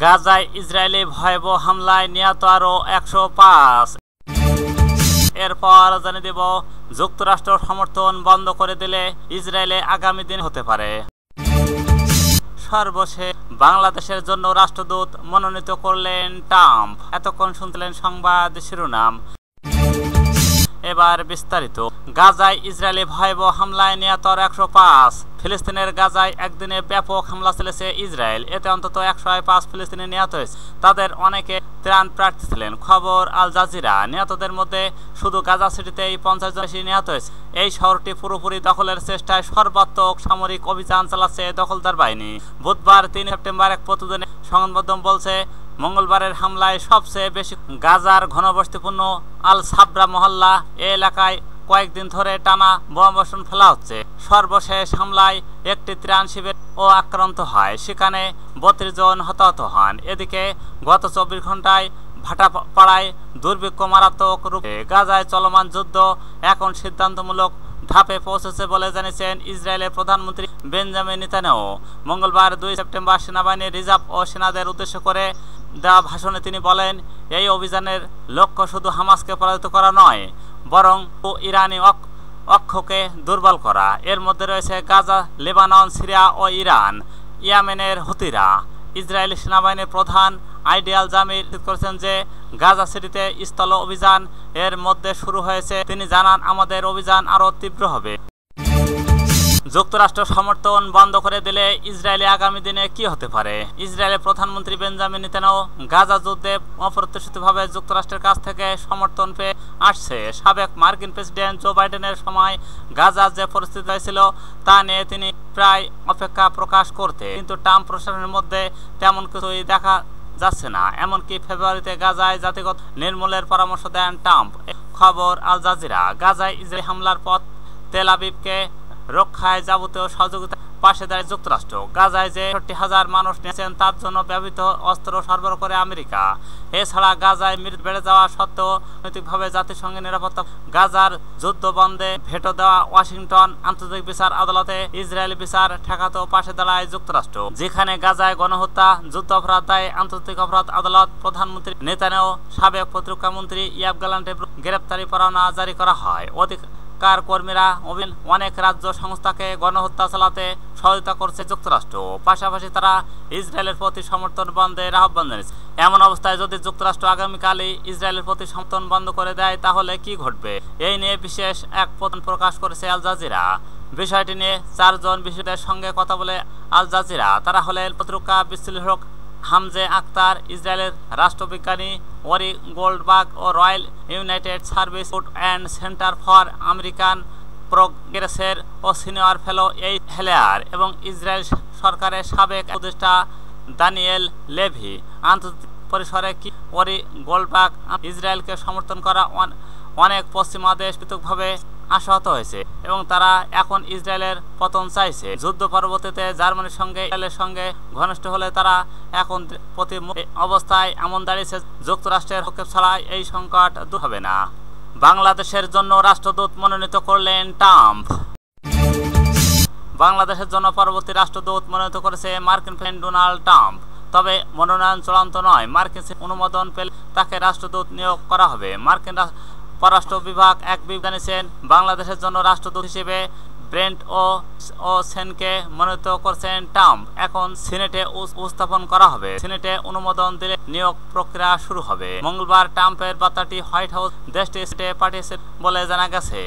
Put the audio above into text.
গাজায় ইসরায়েলি ভয়াবহ হামলায় নিহত আরও 105। এরপর জানিয়ে দেব, যুক্তরাষ্ট্র সমর্থন বন্ধ করে দিলে ইসরায়েলে আগামী দিন হতে পারে। সর্বশেষ বাংলাদেশের জন্য রাষ্ট্রদূত মনোনীত করলেন ট্রাম্প। এতক্ষণ শুনছিলেন সংবাদ শিরোনাম, এবার বিস্তারিত। গাজায় ইসরায়েলি ভয়াবহ হামলায় নিহত 105। ফিলিস্তিনের গাজায় একদিনে ব্যাপক হামলা চালিয়েছে ইসরায়েল। এতে অন্তত 105 ফিলিস্তিনি নিহত হয়েছে। তাদের অনেকে ত্রাণ প্রার্থী ছিলেন। খবর আল জাজিরা। নিহতদের মধ্যে শুধু গাজা সিটিতেই 50 জন বেশি নিহত হয়েছে। এই শহরটি পুরোপুরি দখলের চেষ্টায় সর্বাত্মক সামরিক অভিযান চালাচ্ছে দখলদার বাহিনী। বুধবার 3 সেপ্টেম্বর এক প্রতিবেদনে সংবাদ মাধ্যম বলছে, মঙ্গলবারের হামলায় সবচেয়ে বেশি গাজার ঘনবসতিপূর্ণ আল সাবরা মহল্লা এলাকায় কয়েকদিন ধরে টানা বোমাবর্ষণ ফেলা হচ্ছে। সর্বশেষ হামলায় একটি ত্রাণ শিবির ও আক্রান্ত হয়, সেখানে 32 জন হতাহত হন। এদিকে গত 24 ঘন্টায় ভাটাপাড়ায় দুর্ভিক্ষ মারাত্মক রূপে। গাজায় চলমান যুদ্ধ এখন সিদ্ধান্তমূলক ধাপে পৌঁছেছে বলে জানিয়েছেন ইসরায়েলের প্রধানমন্ত্রী বেঞ্জামিন নেতানিয়াহু। মঙ্গলবার 2 সেপ্টেম্বর সেনাবাহিনীর রিজার্ভ ও সেনাদের উদ্দেশ্য করে দেওয়া ভাষণে তিনি বলেন, এই অভিযানের লক্ষ্য শুধু হামাসকে পরাজিত করা নয়, বরং ইরানি অক্ষকে দুর্বল করা। এর মধ্যে রয়েছে গাজা, লেবানন, সিরিয়া ও ইরান, ইয়েমেনের হুতিরা। ইসরায়েলি সেনাবাহিনীর প্রধান আইডিয়াল জামির করেছেন যে গাজা সিটিতে স্থল অভিযান এর মধ্যে শুরু হয়েছে। তিনি জানান, আমাদের অভিযান আরও তীব্র হবে। যুক্তরাষ্ট্র সমর্থন বন্ধ করে দিলে ইসরায়েলে আগামী দিনে কি হতে পারে? ইসরায়েলের প্রধানমন্ত্রী বেঞ্জামিন নেতানিয়াহু গাজা যুদ্ধে অপ্রত্যাশিতভাবে যুক্তরাষ্ট্রের কাছ থেকে সমর্থন পেয়ে আসছে। সাবেক মার্কিন প্রেসিডেন্ট জো বাইডেনের সময় গাজার যে পরিস্থিতি হয়েছিল তা নিয়ে তিনি প্রায় অপেক্ষা প্রকাশ করতে, কিন্তু ট্রাম্প প্রশাসনের মধ্যে তেমন কিছুই দেখা যাচ্ছে না। এমনকি ফেব্রুয়ারিতে গাজায় জাতিগত নির্মূলের পরামর্শ দেন ট্রাম্প। খবর আল জাজিরা। গাজায় ইসরায়েলি হামলার পর তেল আবিবকে রক্ষায় যাবতীয় সহযোগিতা পাশে দাঁড়িয়ে যুক্তরাষ্ট্র। গাজায় যে 60,000 মানুষ নিয়েছেন তার জন্য ব্যবহৃত অস্ত্র সরবরাহ করে আমেরিকা। এছাড়া গাজায় মৃত্যু বেড়ে যাওয়া সত্ত্বেও নৈতিকভাবে জাতিসংঘের নিরাপত্তা গাজার যুদ্ধ বন্ধে ভেটো দেওয়া ওয়াশিংটন আন্তর্জাতিক বিচার আদালতে ইসরায়েলি বিচার ঠেকাতেও পাশে দাঁড়ায় যুক্তরাষ্ট্র। যেখানে গাজায় গণহত্যা, যুদ্ধ অপরাধ দায়ে আন্তর্জাতিক অপরাধ আদালত প্রধানমন্ত্রী নেতানিয়াহু, সাবেক প্রতিরক্ষা মন্ত্রী ইয়াব গ্যালান্টের গ্রেপ্তারি পরোয়ানা জারি করা হয়। কর্মীরা অনেক রাজ্য সংস্থাকে গণহত্যা চালাতে সহায়তা করছে যুক্তরাষ্ট্র। পাশাপাশি তারা ইসরায়েলের প্রতি সমর্থন বন্ধের আহ্বান জানিয়েছে। এমন অবস্থায় যদি যুক্তরাষ্ট্র আগামীকালই ইসরায়েলের প্রতি সমর্থন বন্ধ করে দেয় তাহলে কি ঘটবে? এই নিয়ে বিশেষ এক প্রতিবেদন প্রকাশ করেছে আল জাজিরা। বিষয়টি নিয়ে 4 জন বিশেষজ্ঞের সঙ্গে কথা বলে আল জাজিরা। তারা হলেন প্রতিরক্ষা বিশ্লেষক হামজে আক্তার, ইসরায়েলের রাষ্ট্রবিজ্ঞানী ওরি গোল্ডবার্গ ও Royal United Service and Center for American প্রোগ্রেসের ও সিনিয়র ফেলো এই হেলেয়ার, এবং ইসরায়েল সরকারের সাবেক উপদেষ্টা দানিয়েল লেভি। আন্তর্জাতিক পরিসরে কি ওরি গোল্ডবার্গ ইসরায়েলকে সমর্থন করা অনেক পশ্চিমা দেশ পৃথকভাবে আশাহত হয়েছে এবং তারা এখন ইসরায়েলের পতন চাইছে। যুদ্ধ পরবর্তীতে জার্মানির সঙ্গে ইসরায়েলের সঙ্গে ঘনিষ্ঠ হলে তারা এখন প্রতি অবস্থায় এমন দাঁড়িয়েছে যুক্তরাষ্ট্রের হস্তক্ষেপ ছাড়া এই সংকট দূর হবে না। বাংলাদেশের জন্য রাষ্ট্রদূত মনোনীত করলেন ট্রাম্প। বাংলাদেশের জন্য পরবর্তী রাষ্ট্রদূত মনোনীত করেছে মার্কিন প্রেসিডেন্ট ডোনাল্ড ট্রাম্প। তবে মনোনয়ন চূড়ান্ত নয়। মার্কিন অনুমোদন পেলে তাকে রাষ্ট্রদূত নিয়োগ করা হবে। মার্কিন পররাষ্ট্র বিভাগ এক বিবৃতি জানিয়েছেন, বাংলাদেশের জন্য রাষ্ট্রদূত হিসেবে ব্রেন্ট ও সেনকে মনোনীত করেছেন ট্রাম্প। এখন সিনেটে উপস্থাপন করা হবে। সিনেটে অনুমোদন দিলে নিয়োগ প্রক্রিয়া শুরু হবে। মঙ্গলবার ট্রাম্পের বার্তাটি হোয়াইট হাউস দেশটি পাঠিয়েছে বলে জানা গেছে।